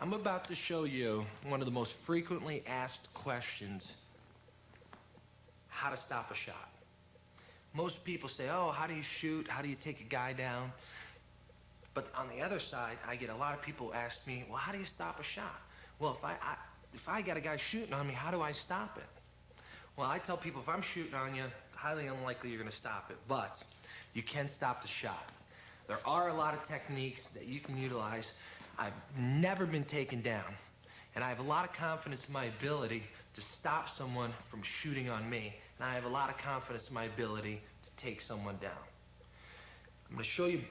I'm about to show you one of the most frequently asked questions: how to stop a shot. Most people say, oh, how do you shoot? How do you take a guy down? But on the other side, I get a lot of people ask me, well, how do you stop a shot? Well, if I got a guy shooting on me, how do I stop it? Well, I tell people, if I'm shooting on you, highly unlikely you're going to stop it, but you can stop the shot. There are a lot of techniques that you can utilize. I've never been taken down, and I have a lot of confidence in my ability to stop someone from shooting on me, and I have a lot of confidence in my ability to take someone down. I'm going to show you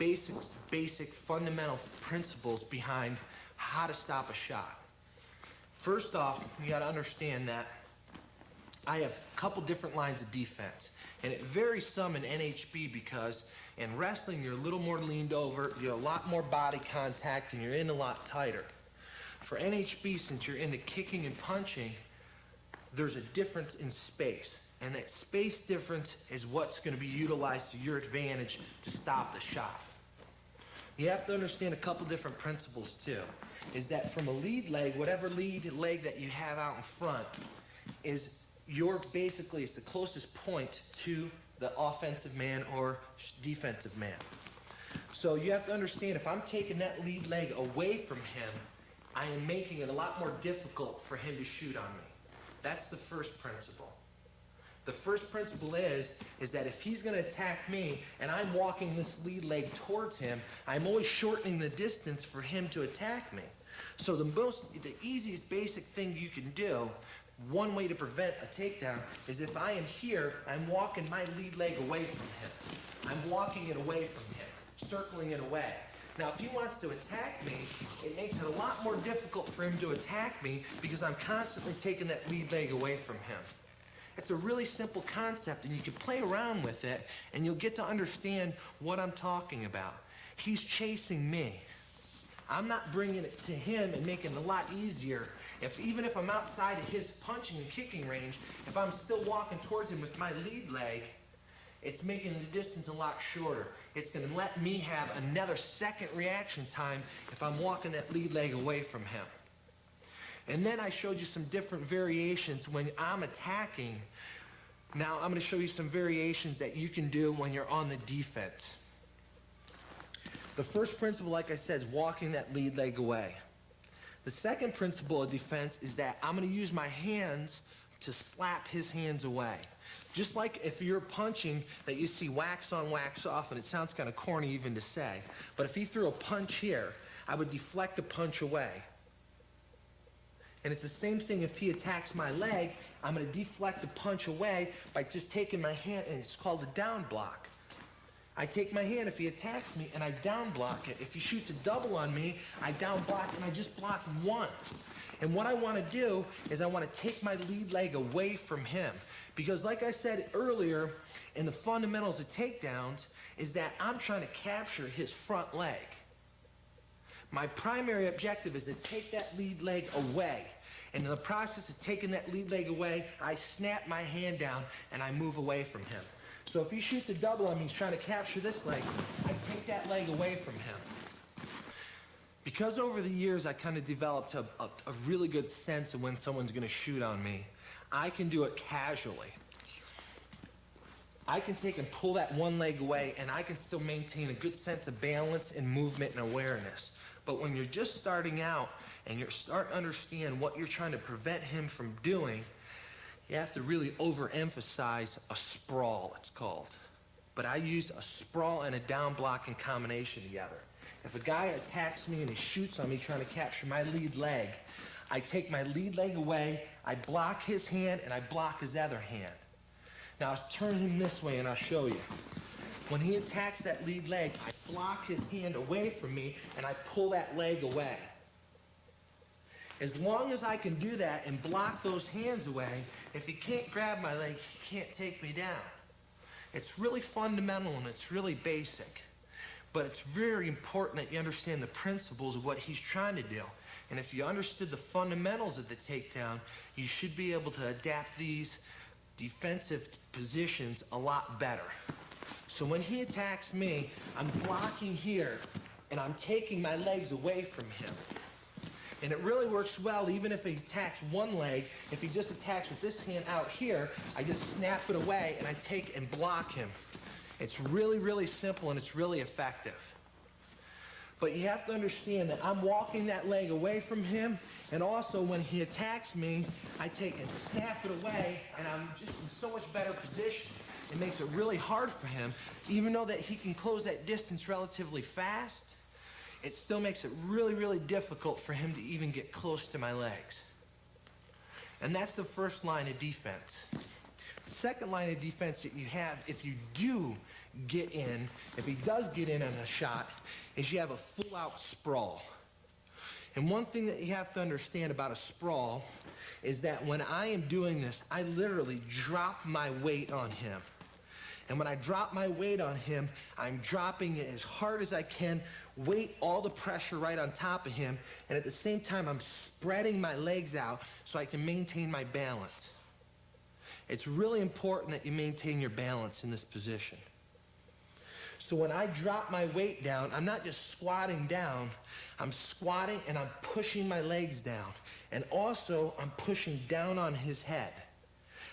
basic fundamental principles behind how to stop a shot. First off, you got to understand that I have a couple different lines of defense, and it varies some in NHB because in wrestling you're a little more leaned over, you have a lot more body contact, and you're in a lot tighter. For NHB, since you're into kicking and punching, there's a difference in space, and that space difference is what's going to be utilized to your advantage to stop the shot. You have to understand a couple different principles too, is that from a lead leg, whatever lead leg that you have out in front is it's the closest point to the offensive man or defensive man. So you have to understand, if I'm taking that lead leg away from him, I am making it a lot more difficult for him to shoot on me. That's the first principle. The first principle is that if he's going to attack me and I'm walking this lead leg towards him, I'm always shortening the distance for him to attack me. So the easiest basic thing you can do, one way to prevent a takedown, is if I am here, I'm walking my lead leg away from him. I'm walking it away from him, circling it away. Now, if he wants to attack me, it makes it a lot more difficult for him to attack me because I'm constantly taking that lead leg away from him. It's a really simple concept, and you can play around with it, and you'll get to understand what I'm talking about. He's chasing me. I'm not bringing it to him and making it a lot easier. Even if I'm outside of his punching and kicking range, if I'm still walking towards him with my lead leg, it's making the distance a lot shorter. It's going to let me have another second reaction time if I'm walking that lead leg away from him. And then I showed you some different variations when I'm attacking. Now I'm going to show you some variations that you can do when you're on the defense. The first principle, like I said, is walking that lead leg away. The second principle of defense is that I'm going to use my hands to slap his hands away. Just like if you're punching, that you see wax on, wax off, and it sounds kind of corny even to say, but if he threw a punch here, I would deflect the punch away. And it's the same thing if he attacks my leg, I'm going to deflect the punch away by just taking my hand, and it's called a down block. I take my hand if he attacks me and I down block it. If he shoots a double on me, I down block and I just block one. And what I want to do is I want to take my lead leg away from him. Because like I said earlier, in the fundamentals of takedowns, is that I'm trying to capture his front leg. My primary objective is to take that lead leg away. And in the process of taking that lead leg away, I snap my hand down and I move away from him. So if he shoots a double on me, he's trying to capture this leg, I take that leg away from him. Because over the years I kind of developed a really good sense of when someone's going to shoot on me, I can do it casually. I can take and pull that one leg away, and I can still maintain a good sense of balance and movement and awareness. But when you're just starting out and you're starting to understand what you're trying to prevent him from doing, you have to really overemphasize a sprawl, it's called. But I use a sprawl and a down block in combination together. If a guy attacks me and he shoots on me trying to capture my lead leg, I take my lead leg away, I block his hand, and I block his other hand. Now I'll turn him this way and I'll show you. When he attacks that lead leg, I block his hand away from me and I pull that leg away. As long as I can do that and block those hands away, if he can't grab my leg, he can't take me down. It's really fundamental and it's really basic. But it's very important that you understand the principles of what he's trying to do. And if you understood the fundamentals of the takedown, you should be able to adapt these defensive positions a lot better. So when he attacks me, I'm blocking here and I'm taking my legs away from him. And it really works well even if he attacks one leg. If he just attacks with this hand out here, I just snap it away and I take and block him. It's really, really simple and it's really effective. But you have to understand that I'm walking that leg away from him, and also when he attacks me, I take and snap it away, and I'm just in so much better position. It makes it really hard for him. Even though that he can close that distance relatively fast, it still makes it really, really difficult for him to even get close to my legs. And that's the first line of defense. Second line of defense that you have, if you do get in, if he does get in on a shot, is you have a full-out sprawl. And one thing that you have to understand about a sprawl is that when I am doing this, I literally drop my weight on him. And when I drop my weight on him, I'm dropping it as hard as I can, weight all the pressure right on top of him, and at the same time, I'm spreading my legs out so I can maintain my balance. It's really important that you maintain your balance in this position. So when I drop my weight down, I'm not just squatting down, I'm squatting and I'm pushing my legs down. And also, I'm pushing down on his head.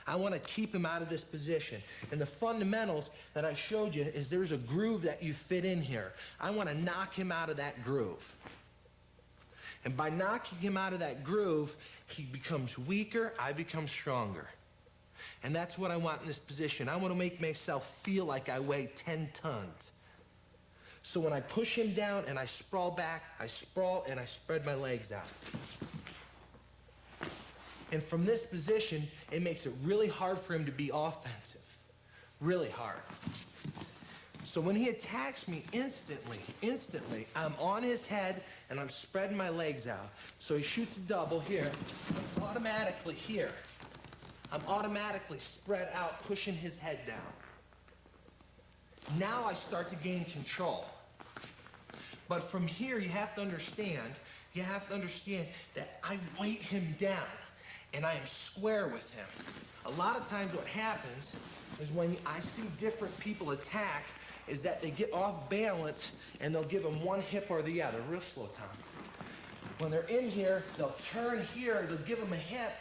I want to keep him out of this position. And the fundamentals that I showed you is there's a groove that you fit in here. I want to knock him out of that groove. And by knocking him out of that groove, he becomes weaker, I become stronger. And that's what I want in this position. I want to make myself feel like I weigh 10 tons. So when I push him down and I sprawl back, I sprawl and I spread my legs out. And from this position, it makes it really hard for him to be offensive. Really hard. So when he attacks me instantly, I'm on his head and I'm spreading my legs out. So he shoots a double here, I'm automatically here. I'm automatically spread out, pushing his head down. Now I start to gain control. But from here, you have to understand that I weight him down, and I am square with him. A lot of times what happens is when I see different people attack, is that they get off balance, and they'll give them one hip or the other. Real slow, Tom. When they're in here, they'll turn here, they'll give them a hip,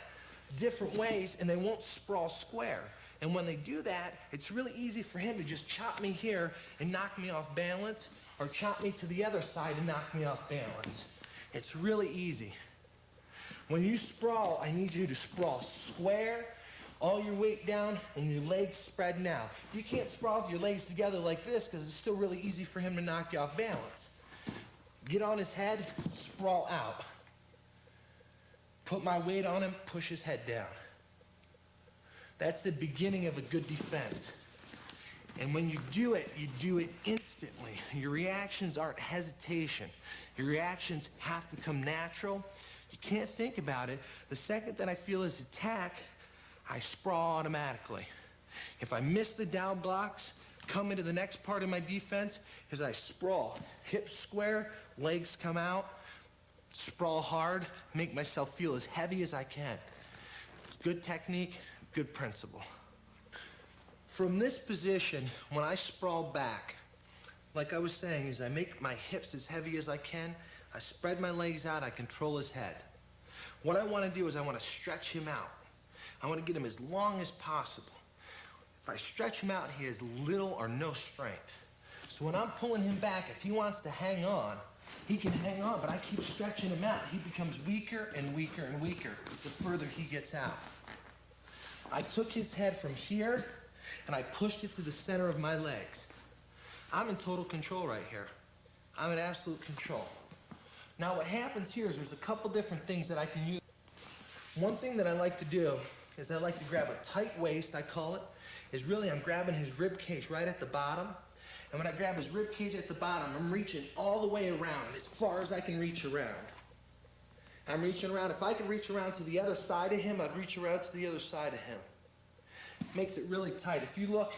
different ways, and they won't sprawl square. And when they do that, it's really easy for him to just chop me here and knock me off balance, or chop me to the other side and knock me off balance. It's really easy. When you sprawl, I need you to sprawl square, all your weight down, and your legs spread now. You can't sprawl with your legs together like this because it's still really easy for him to knock you off balance. Get on his head, sprawl out. Put my weight on him, push his head down. That's the beginning of a good defense. And when you do it instantly. Your reactions aren't hesitation. Your reactions have to come natural. You can't think about it. The second that I feel his attack, I sprawl automatically. If I miss the down blocks, come into the next part of my defense, is I sprawl. Hips square, legs come out, sprawl hard, make myself feel as heavy as I can. It's good technique, good principle. From this position, when I sprawl back, like I was saying, is I make my hips as heavy as I can, I spread my legs out, I control his head. What I want to do is I want to stretch him out. I want to get him as long as possible. If I stretch him out, he has little or no strength. So when I'm pulling him back, if he wants to hang on, he can hang on, but I keep stretching him out. He becomes weaker and weaker and weaker the further he gets out. I took his head from here, and I pushed it to the center of my legs. I'm in total control right here. I'm in absolute control. Now what happens here is there's a couple different things that I can use. One thing that I like to do is I like to grab a tight waist, I call it, is really I'm grabbing his rib cage right at the bottom. And when I grab his rib cage at the bottom, I'm reaching all the way around, as far as I can reach around. I'm reaching around. If I can reach around to the other side of him, I'd reach around to the other side of him. Makes it really tight. If you look,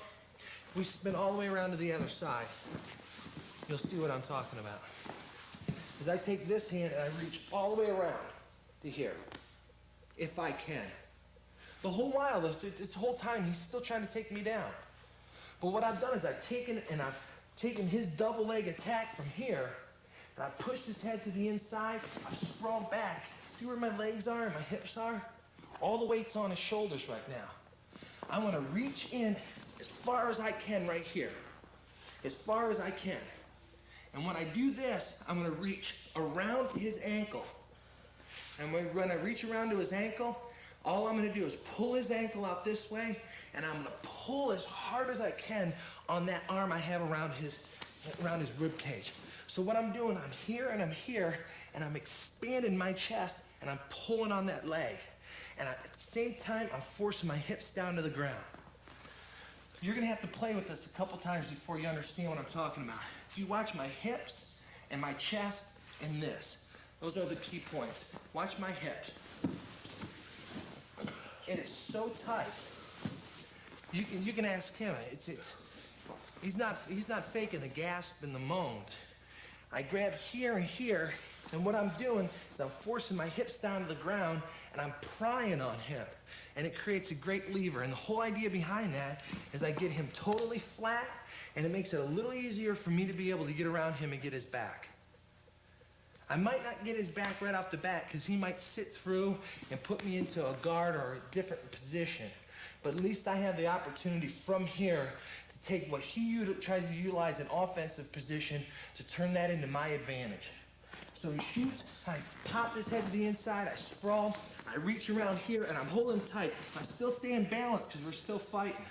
if we spin all the way around to the other side, you'll see what I'm talking about. Is I take this hand and I reach all the way around to here, if I can. The whole while, this whole time, he's still trying to take me down. But what I've done is I've taken his double leg attack from here, and I push his head to the inside, I sprawl back. See where my legs are and my hips are? All the weight's on his shoulders right now. I'm gonna reach in as far as I can right here. As far as I can. And when I do this, I'm gonna reach around his ankle. And when I reach around to his ankle, all I'm gonna do is pull his ankle out this way, and I'm gonna pull as hard as I can on that arm I have around his rib cage. So what I'm doing, I'm here, and I'm expanding my chest, and I'm pulling on that leg. And at the same time, I'm forcing my hips down to the ground. You're gonna have to play with this a couple times before you understand what I'm talking about. If you watch my hips and my chest and this, those are the key points. Watch my hips. It is so tight. You can ask him. He's not faking the gasp and the moans. I grab here and here, and what I'm doing is I'm forcing my hips down to the ground, and I'm prying on him. And it creates a great lever. And the whole idea behind that is I get him totally flat, and it makes it a little easier for me to be able to get around him and get his back. I might not get his back right off the bat because he might sit through and put me into a guard or a different position. But at least I have the opportunity from here to take what he tries to utilize an offensive position to turn that into my advantage. So he shoots, I pop his head to the inside, I sprawl, I reach around here, and I'm holding tight. I'm still staying balanced because we're still fighting.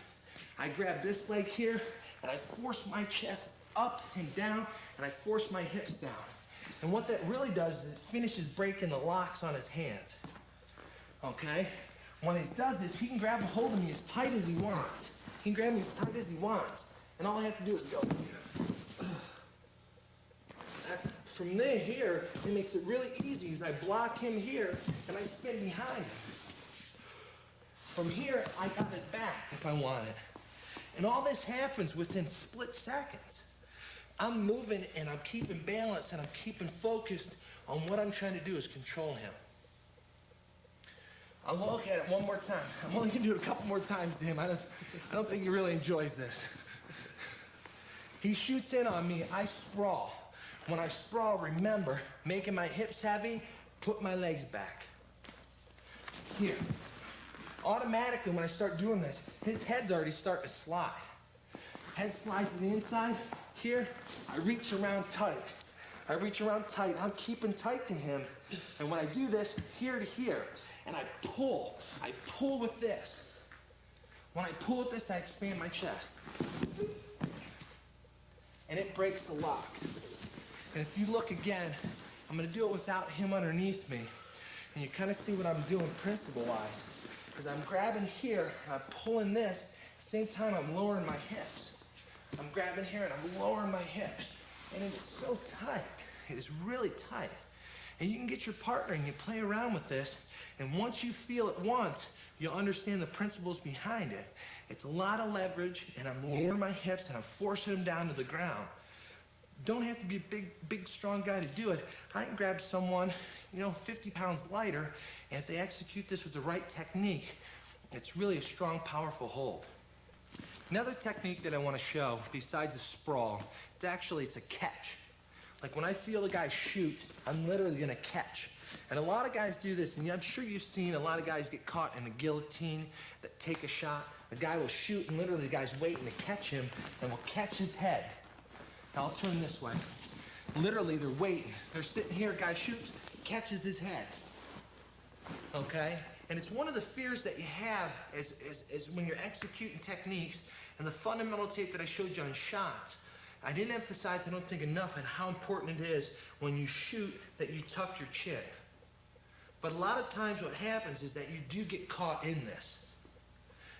I grab this leg here, and I force my chest up and down, and I force my hips down. And what that really does is it finishes breaking the locks on his hands. Okay? When he does this, he can grab a hold of me as tight as he wants. He can grab me as tight as he wants. And all I have to do is go. From there, here, it makes it really easy as I block him here and I spin behind him. From here, I got his back if I want it. And all this happens within split seconds. I'm moving and I'm keeping balance and I'm keeping focused on what I'm trying to do is control him. I'll look at it one more time. I'm only gonna do it a couple more times to him. I don't think he really enjoys this. He shoots in on me, I sprawl. When I sprawl, remember, making my hips heavy, put my legs back. Here. Automatically, when I start doing this, his head's already starting to slide. Head slides to the inside. Here, I reach around tight. I reach around tight. I'm keeping tight to him. And when I do this, here to here, and I pull. I pull with this. When I pull with this, I expand my chest. And it breaks the lock. And if you look again, I'm gonna do it without him underneath me. And you kind of see what I'm doing principle-wise. Because I'm grabbing here, and I'm pulling this. At the same time, I'm lowering my hips. I'm grabbing here, and I'm lowering my hips. And it is so tight. It is really tight. And you can get your partner, and you play around with this. And once you feel it once, you'll understand the principles behind it. It's a lot of leverage, and I'm lowering my hips, and I'm forcing them down to the ground. Don't have to be a big, strong guy to do it. I can grab someone, 50 pounds lighter, and if they execute this with the right technique, it's really a strong, powerful hold. Another technique that I want to show, besides a sprawl, it's a catch. Like when I feel the guy shoot, I'm literally going to catch. And a lot of guys do this, and I'm sure you've seen a lot of guys get caught in a guillotine that take a shot. The guy will shoot, and literally the guy's waiting to catch him, and will catch his head. Now I'll turn this way. Literally, they're waiting. They're sitting here, guy shoots, catches his head. Okay? And it's one of the fears that you have is when you're executing techniques, and the fundamental tape that I showed you on shots, I didn't emphasize, I don't think, enough on how important it is when you shoot that you tuck your chin. But a lot of times what happens is that you do get caught in this.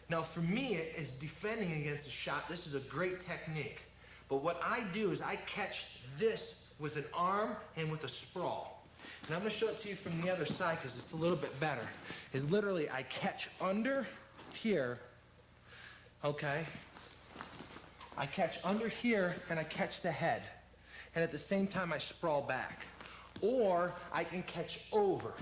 Now for me, as defending against a shot, this is a great technique. But what I do is I catch this with an arm and with a sprawl. And I'm going to show it to you from the other side because it's a little bit better. Is literally I catch under here, okay? I catch under here and I catch the head. And at the same time I sprawl back. Or I can catch over.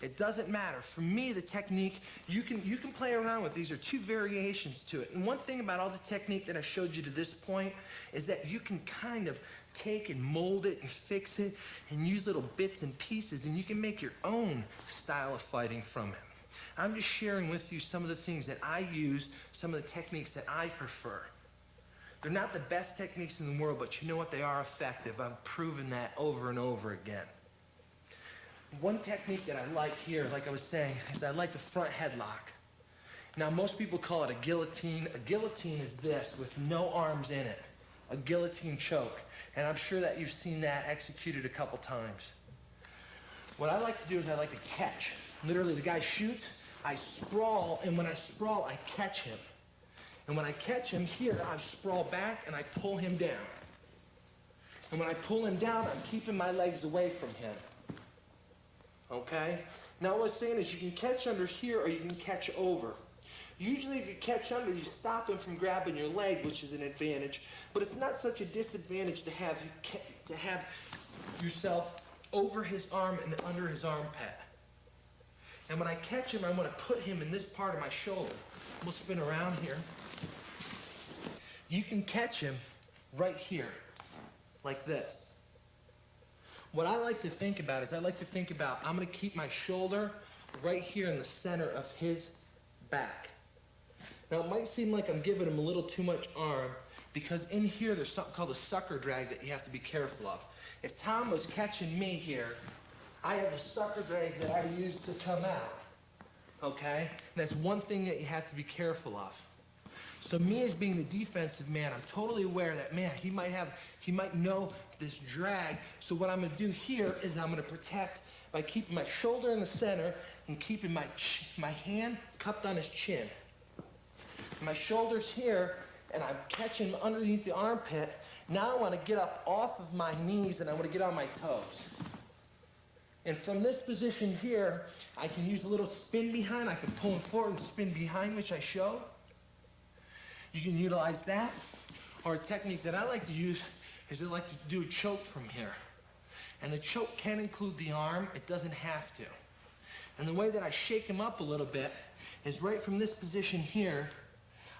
It doesn't matter. For me, the technique, you can play around with. These are two variations to it. And one thing about all the technique that I showed you to this point is that you can kind of take and mold it and fix it and use little bits and pieces, and you can make your own style of fighting from it. I'm just sharing with you some of the things that I use, some of the techniques that I prefer. They're not the best techniques in the world, but you know what? They are effective. I've proven that over and over again. One technique that I like here, like I was saying, is I like the front headlock. Now, most people call it a guillotine. A guillotine is this, with no arms in it. A guillotine choke. And I'm sure that you've seen that executed a couple times. What I like to do is I like to catch. Literally, the guy shoots, I sprawl, and when I sprawl, I catch him. And when I catch him here, I sprawl back and I pull him down. And when I pull him down, I'm keeping my legs away from him. Okay? Now what I was saying is you can catch under here or you can catch over. Usually if you catch under, you stop him from grabbing your leg, which is an advantage. But it's not such a disadvantage to have yourself over his arm and under his armpit. And when I catch him, I'm going to put him in this part of my shoulder. We'll spin around here. You can catch him right here, like this. What I like to think about is I'm going to keep my shoulder right here in the center of his back. Now, it might seem like I'm giving him a little too much arm because in here there's something called a sucker drag that you have to be careful of. If Tom was catching me here, I have a sucker drag that I use to come out, okay? And that's one thing that you have to be careful of. So me as being the defensive man, I'm totally aware that, man, he might know this drag. So what I'm going to do here is I'm going to protect by keeping my shoulder in the center and keeping my hand cupped on his chin. My shoulder's here, and I'm catching underneath the armpit. Now I want to get up off of my knees, and I want to get on my toes. And from this position here, I can use a little spin behind. I can pull him forward and spin behind, which I showed. You can utilize that. Or a technique that I like to use is I like to do a choke from here. And the choke can include the arm. It doesn't have to. And the way that I shake him up a little bit is right from this position here,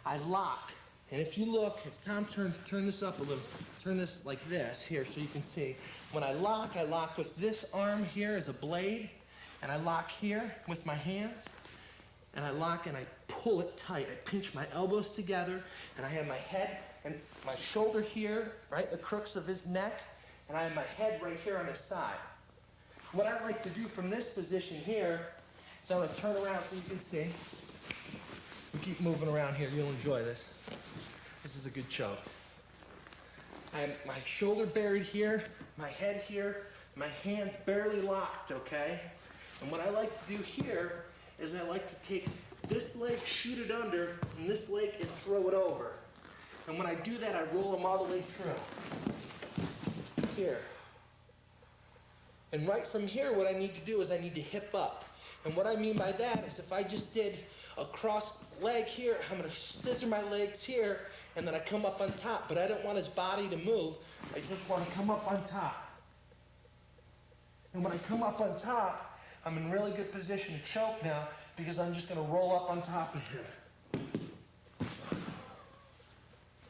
I lock. And if you look, if Tom turn this up a little, turn this like this here so you can see. When I lock with this arm here as a blade, and I lock here with my hands, and I lock and I pull it tight. I pinch my elbows together, and I have my head and my shoulder here, right, the crooks of his neck, and I have my head right here on his side. What I like to do from this position here is I'm going to turn around so you can see. We keep moving around here. You'll enjoy this. This is a good choke. I have my shoulder buried here, my head here, my hands barely locked, okay? And what I like to do here is I like to take this leg, shoot it under, and this leg and throw it over. And when I do that, I roll them all the way through. Here. And right from here, what I need to do is I need to hip up. And what I mean by that is if I just did a cross leg here, I'm going to scissor my legs here, and then I come up on top. But I don't want his body to move. I just want to come up on top. And when I come up on top, I'm in really good position to choke now because I'm just going to roll up on top of him.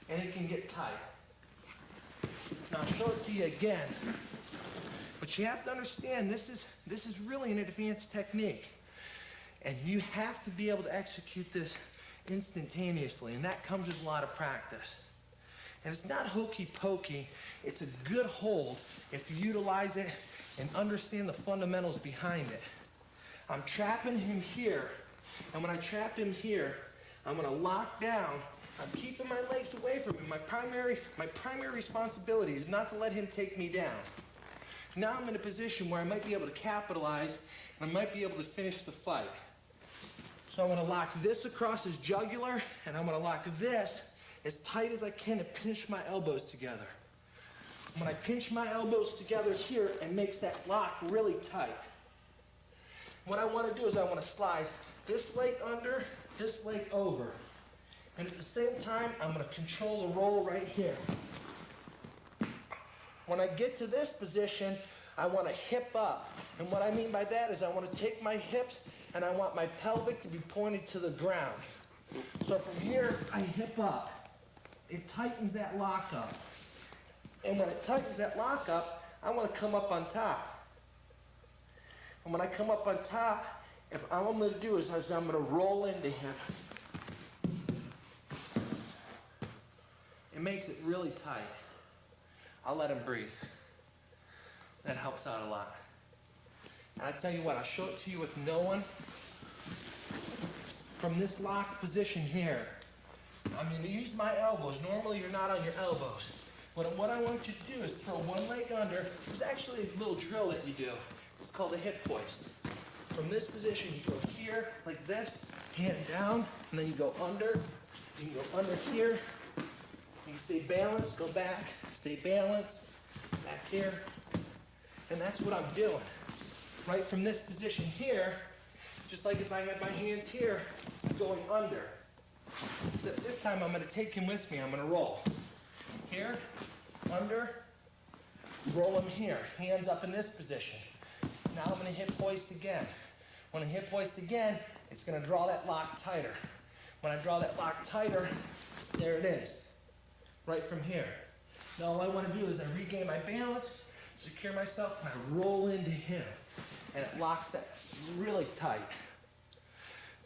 And it can get tight. Now I'll show it to you again. But you have to understand this is really an advanced technique. And you have to be able to execute this instantaneously, and that comes with a lot of practice. And it's not hokey pokey, it's a good hold if you utilize it and understand the fundamentals behind it. I'm trapping him here, and when I trap him here, I'm going to lock down. I'm keeping my legs away from him. My primary responsibility is not to let him take me down. Now I'm in a position where I might be able to capitalize, and I might be able to finish the fight. So I'm going to lock this across his jugular, and I'm going to lock this as tight as I can and pinch my elbows together. When I pinch my elbows together here, it makes that lock really tight. What I want to do is I want to slide this leg under, this leg over. And at the same time, I'm going to control the roll right here. When I get to this position, I want to hip up. And what I mean by that is I want to take my hips and I want my pelvic to be pointed to the ground. So from here, I hip up. It tightens that lock up. And when it tightens that lock up, I want to come up on top. And when I come up on top, if all I'm going to do is I'm going to roll into him. It makes it really tight. I'll let him breathe. That helps out a lot. And I tell you what, I'll show it to you with no one. From this locked position here, I'm going to use my elbows. Normally you're not on your elbows. But what I want you to do is throw one leg under. There's actually a little drill that you do. It's called a hip hoist. From this position, you go here, like this, hand down, and then you go under. You can go under here. You can stay balanced, go back, stay balanced, back here. And that's what I'm doing. Right from this position here, just like if I had my hands here, going under. Except this time I'm going to take him with me. I'm going to roll. Here, under, roll him here. Hands up in this position. Now I'm going to hip hoist again. When I hip hoist again, it's going to draw that lock tighter. When I draw that lock tighter, there it is. Right from here. Now all I want to do is I regain my balance, secure myself, and I roll into him. And it locks that really tight.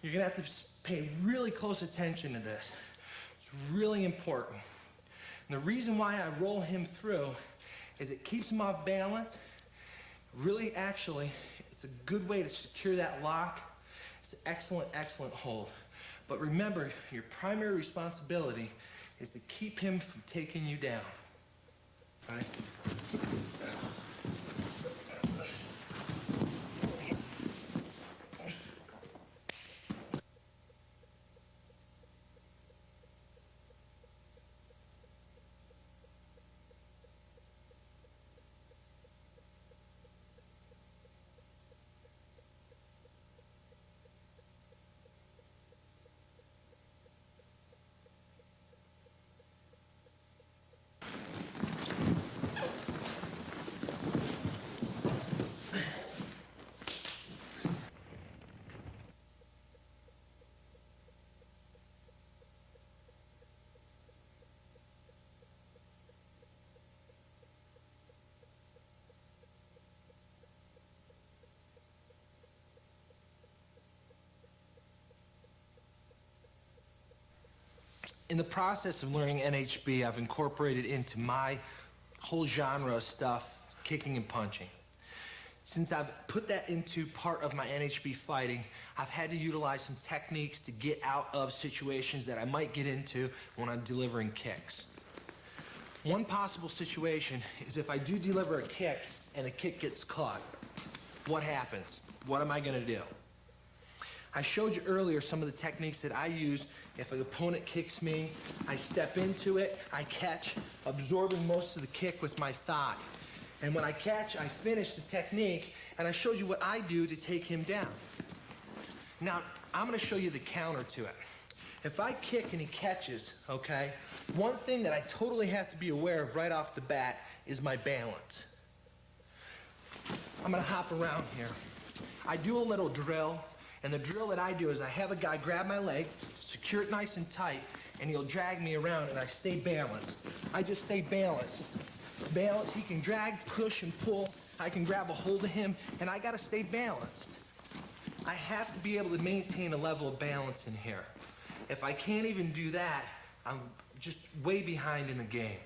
You're going to have to pay really close attention to this. It's really important. And the reason why I roll him through is it keeps him off balance. Really, actually, it's a good way to secure that lock. It's an excellent, excellent hold. But remember, your primary responsibility is to keep him from taking you down. All right? In the process of learning NHB, I've incorporated into my whole genre of stuff, kicking and punching. Since I've put that into part of my NHB fighting, I've had to utilize some techniques to get out of situations that I might get into when I'm delivering kicks. One possible situation is if I do deliver a kick and the kick gets caught. What happens? What am I going to do? I showed you earlier some of the techniques that I use. If an opponent kicks me, I step into it, I catch, absorbing most of the kick with my thigh. And when I catch, I finish the technique, and I showed you what I do to take him down. Now, I'm going to show you the counter to it. If I kick and he catches, okay, one thing that I totally have to be aware of right off the bat is my balance. I'm going to hop around here. I do a little drill. And the drill that I do is I have a guy grab my leg, secure it nice and tight, and he'll drag me around, and I stay balanced. I just stay balanced. Balance, he can drag, push, and pull. I can grab a hold of him, and I gotta stay balanced. I have to be able to maintain a level of balance in here. If I can't even do that, I'm just way behind in the game.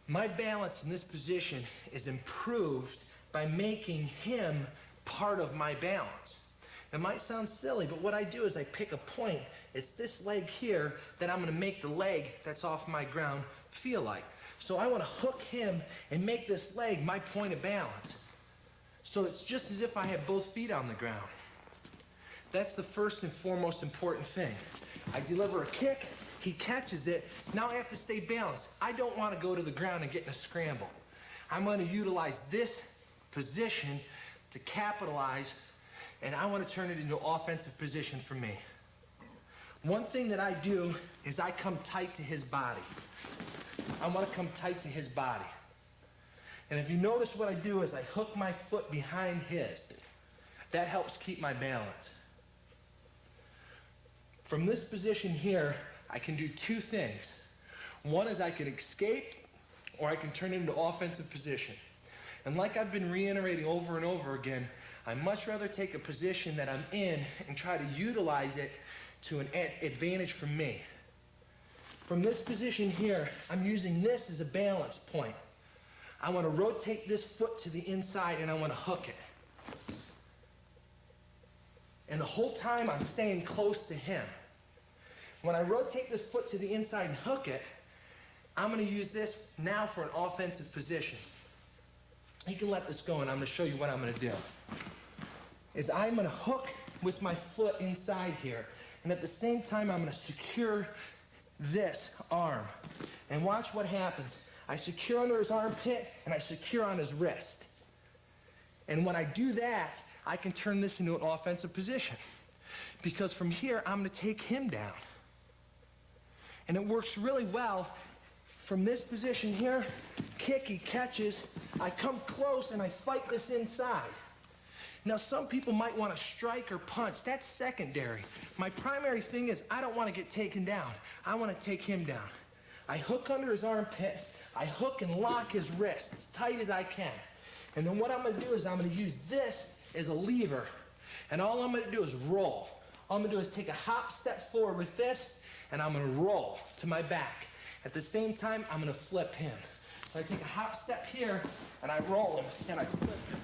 My balance in this position is improved by making him part of my balance. It might sound silly, but what I do is I pick a point. It's this leg here that I'm going to make the leg that's off my ground feel like. So I want to hook him and make this leg my point of balance. So it's just as if I had both feet on the ground. That's the first and foremost important thing. I deliver a kick, he catches it, now I have to stay balanced. I don't want to go to the ground and get in a scramble. I'm going to utilize this position to capitalize, and I want to turn it into an offensive position for me. One thing that I do is I come tight to his body. I want to come tight to his body. And if you notice what I do is I hook my foot behind his. That helps keep my balance. From this position here, I can do two things. One is I can escape or I can turn it into offensive position. And like I've been reiterating over and over again, I much rather take a position that I'm in and try to utilize it to an advantage for me. From this position here, I'm using this as a balance point. I want to rotate this foot to the inside and I want to hook it. And the whole time I'm staying close to him. When I rotate this foot to the inside and hook it, I'm going to use this now for an offensive position. You can let this go and I'm going to show you what I'm going to do. Is I'm going to hook with my foot inside here. And at the same time, I'm going to secure this arm. And watch what happens. I secure under his armpit and I secure on his wrist. And when I do that, I can turn this into an offensive position. Because from here, I'm going to take him down. And it works really well from this position here. Kick, he catches. I come close and I fight this inside. Now, some people might want to strike or punch. That's secondary. My primary thing is I don't want to get taken down. I want to take him down. I hook under his armpit. I hook and lock his wrist as tight as I can. And then what I'm going to do is I'm going to use this as a lever. And all I'm going to do is roll. All I'm going to do is take a hop step forward with this, and I'm going to roll to my back. At the same time, I'm going to flip him. So I take a hop step here, and I roll him, and I flip him.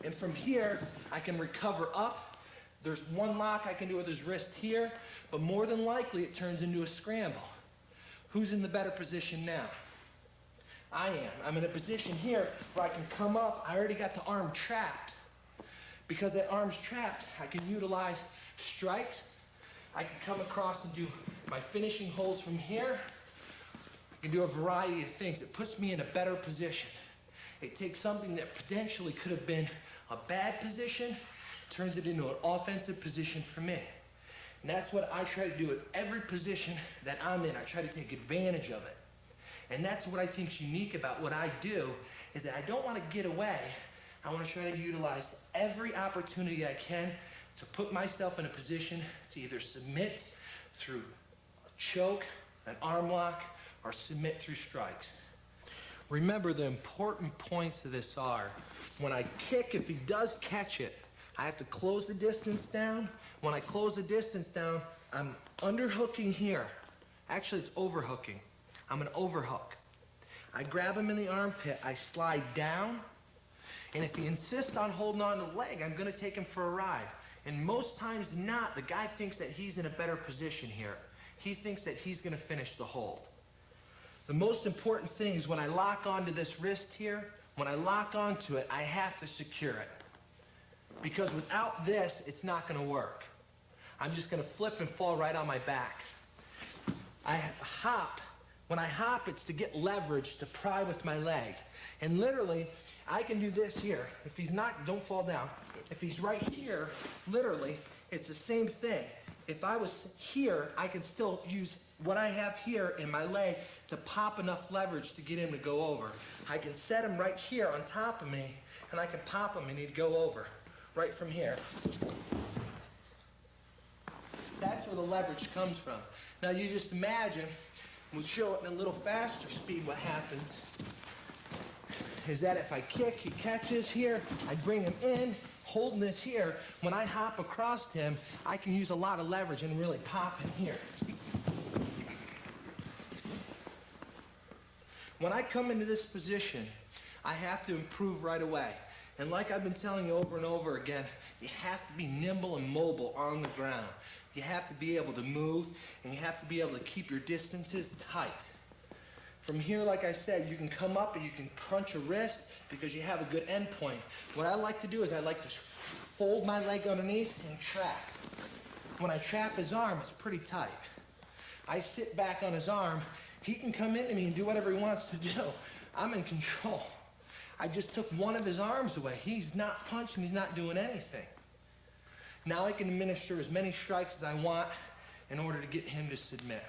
And from here, I can recover up. There's one lock I can do with his wrist here, but more than likely it turns into a scramble. Who's in the better position now? I am. I'm in a position here where I can come up. I already got the arm trapped. Because that arm's trapped, I can utilize strikes. I can come across and do my finishing holds from here. I can do a variety of things. It puts me in a better position. It takes something that potentially could have been a bad position, turns it into an offensive position for me. And that's what I try to do at every position that I'm in. I try to take advantage of it. And that's what I think is unique about what I do, is that I don't want to get away. I want to try to utilize every opportunity I can to put myself in a position to either submit through a choke, an arm lock, or submit through strikes. Remember, the important points of this are, when I kick, if he does catch it, I have to close the distance down. When I close the distance down, I'm underhooking here. Actually, it's overhooking. I'm going to overhook. I grab him in the armpit. I slide down. And if he insists on holding on to the leg, I'm going to take him for a ride. And most times not, the guy thinks that he's in a better position here. He thinks that he's going to finish the hold. The most important thing is when I lock onto this wrist here, when I lock onto it, I have to secure it. Because without this, it's not going to work. I'm just going to flip and fall right on my back. I hop. When I hop, it's to get leverage to pry with my leg. And literally, I can do this here. If he's not, don't fall down. If he's right here, literally, it's the same thing. If I was here, I can still use what I have here in my leg to pop enough leverage to get him to go over. I can set him right here on top of me, and I can pop him and he'd go over right from here. That's where the leverage comes from. Now you just imagine, we'll show it in a little faster speed what happens, is that if I kick, he catches here, I bring him in, holding this here. When I hop across him, I can use a lot of leverage and really pop him here. When I come into this position, I have to improve right away. And like I've been telling you over and over again, you have to be nimble and mobile on the ground. You have to be able to move, and you have to be able to keep your distances tight. From here, like I said, you can come up and you can crunch a wrist because you have a good end point. What I like to do is I like to fold my leg underneath and trap. When I trap his arm, it's pretty tight. I sit back on his arm. He can come into me and do whatever he wants to do. I'm in control. I just took one of his arms away. He's not punching, he's not doing anything. Now I can administer as many strikes as I want in order to get him to submit.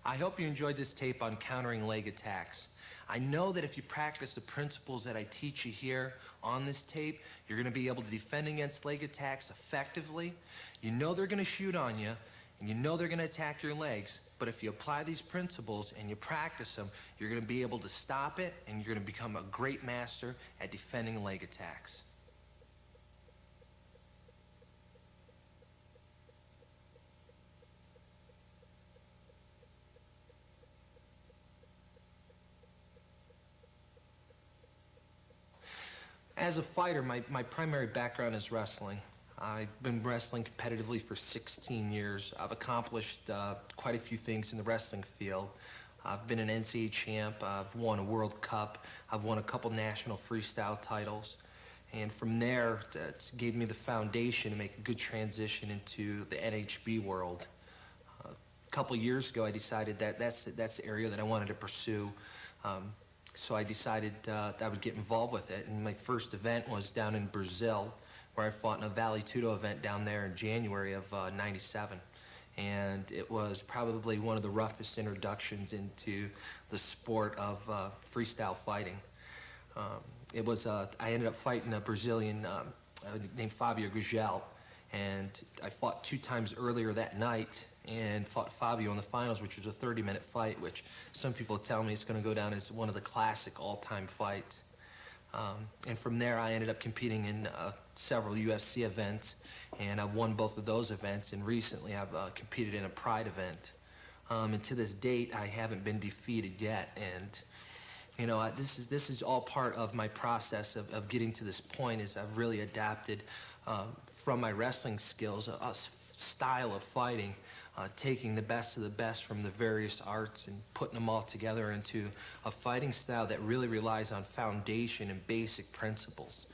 I hope you enjoyed this tape on countering leg attacks. I know that if you practice the principles that I teach you here on this tape, you're going to be able to defend against leg attacks effectively. You know they're going to shoot on you, and you know they're going to attack your legs, but if you apply these principles and you practice them, you're going to be able to stop it, and you're going to become a great master at defending leg attacks. As a fighter, my primary background is wrestling. I've been wrestling competitively for 16 years. I've accomplished quite a few things in the wrestling field. I've been an NCAA champ. I've won a World Cup. I've won a couple national freestyle titles. And from there, that gave me the foundation to make a good transition into the NHB world. A couple years ago, I decided that that's the area that I wanted to pursue. So I decided that I would get involved with it. And my first event was down in Brazil, where I fought in a Vale Tudo event down there in January of '97. And it was probably one of the roughest introductions into the sport of freestyle fighting. I ended up fighting a Brazilian named Fabio Gugel, and I fought 2 times earlier that night and fought Fabio in the finals, which was a 30-minute fight, which some people tell me is going to go down as one of the classic all-time fights. And from there, I ended up competing in several UFC events, and I've won both of those events, and recently I've competed in a Pride event. And to this date, I haven't been defeated yet, and you know, this is all part of my process of getting to this point. Is I've really adapted from my wrestling skills, a style of fighting, taking the best of the best from the various arts and putting them all together into a fighting style that really relies on foundation and basic principles.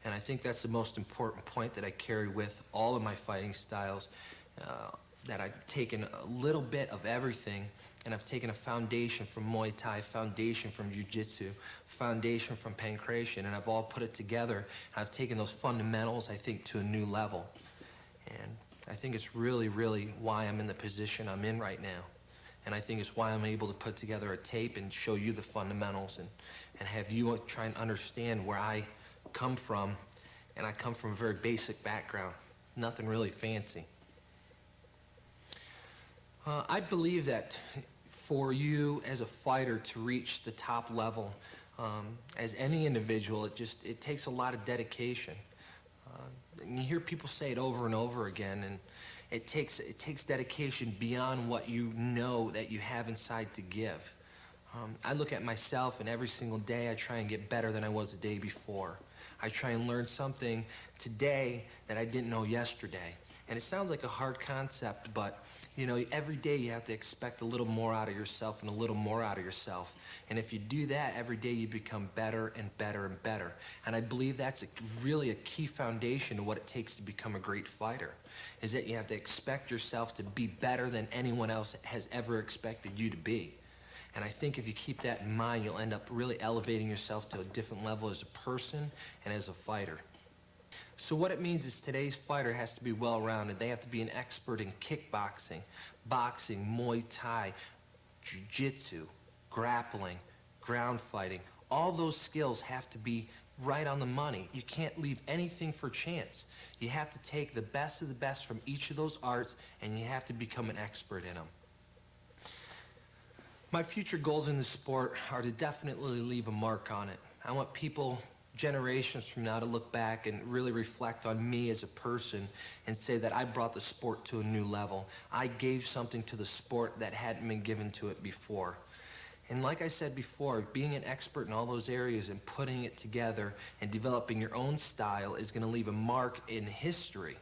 And I think that's the most important point that I carry with all of my fighting styles, that I've taken a little bit of everything, and I've taken a foundation from Muay Thai, foundation from Jiu-Jitsu, foundation from Pankration, and I've all put it together, and I've taken those fundamentals, I think, to a new level. And I think it's really, really why I'm in the position I'm in right now. And I think it's why I'm able to put together a tape and show you the fundamentals and have you try and understand where I come from. And I come from a very basic background, nothing really fancy. I believe that for you as a fighter to reach the top level, as any individual, it takes a lot of dedication. And you hear people say it over and over again, and it takes dedication beyond what you know that you have inside to give. I look at myself, and every single day I try and get better than I was the day before. I try and learn something today that I didn't know yesterday. And it sounds like a hard concept, but you know, every day you have to expect a little more out of yourself and a little more out of yourself. And if you do that, every day you become better and better and better. And I believe that's really a key foundation to what it takes to become a great fighter, is that you have to expect yourself to be better than anyone else has ever expected you to be. And I think if you keep that in mind, you'll end up really elevating yourself to a different level as a person and as a fighter. So what it means is today's fighter has to be well-rounded. They have to be an expert in kickboxing, boxing, Muay Thai, Jiu-Jitsu, grappling, ground fighting. All those skills have to be right on the money. You can't leave anything for chance. You have to take the best of the best from each of those arts, and you have to become an expert in them. My future goals in the sport are to definitely leave a mark on it. I want people generations from now to look back and really reflect on me as a person and say that I brought the sport to a new level. I gave something to the sport that hadn't been given to it before. And like I said before, being an expert in all those areas and putting it together and developing your own style is going to leave a mark in history.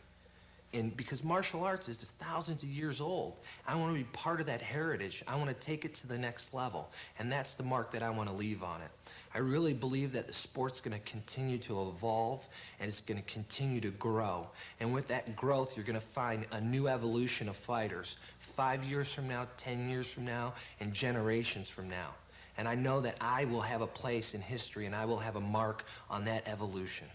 And because martial arts is thousands of years old, I want to be part of that heritage. I want to take it to the next level, and that's the mark that I want to leave on it. I really believe that the sport's going to continue to evolve, and it's going to continue to grow. And with that growth, you're going to find a new evolution of fighters 5 years from now, 10 years from now, and generations from now. And I know that I will have a place in history, and I will have a mark on that evolution.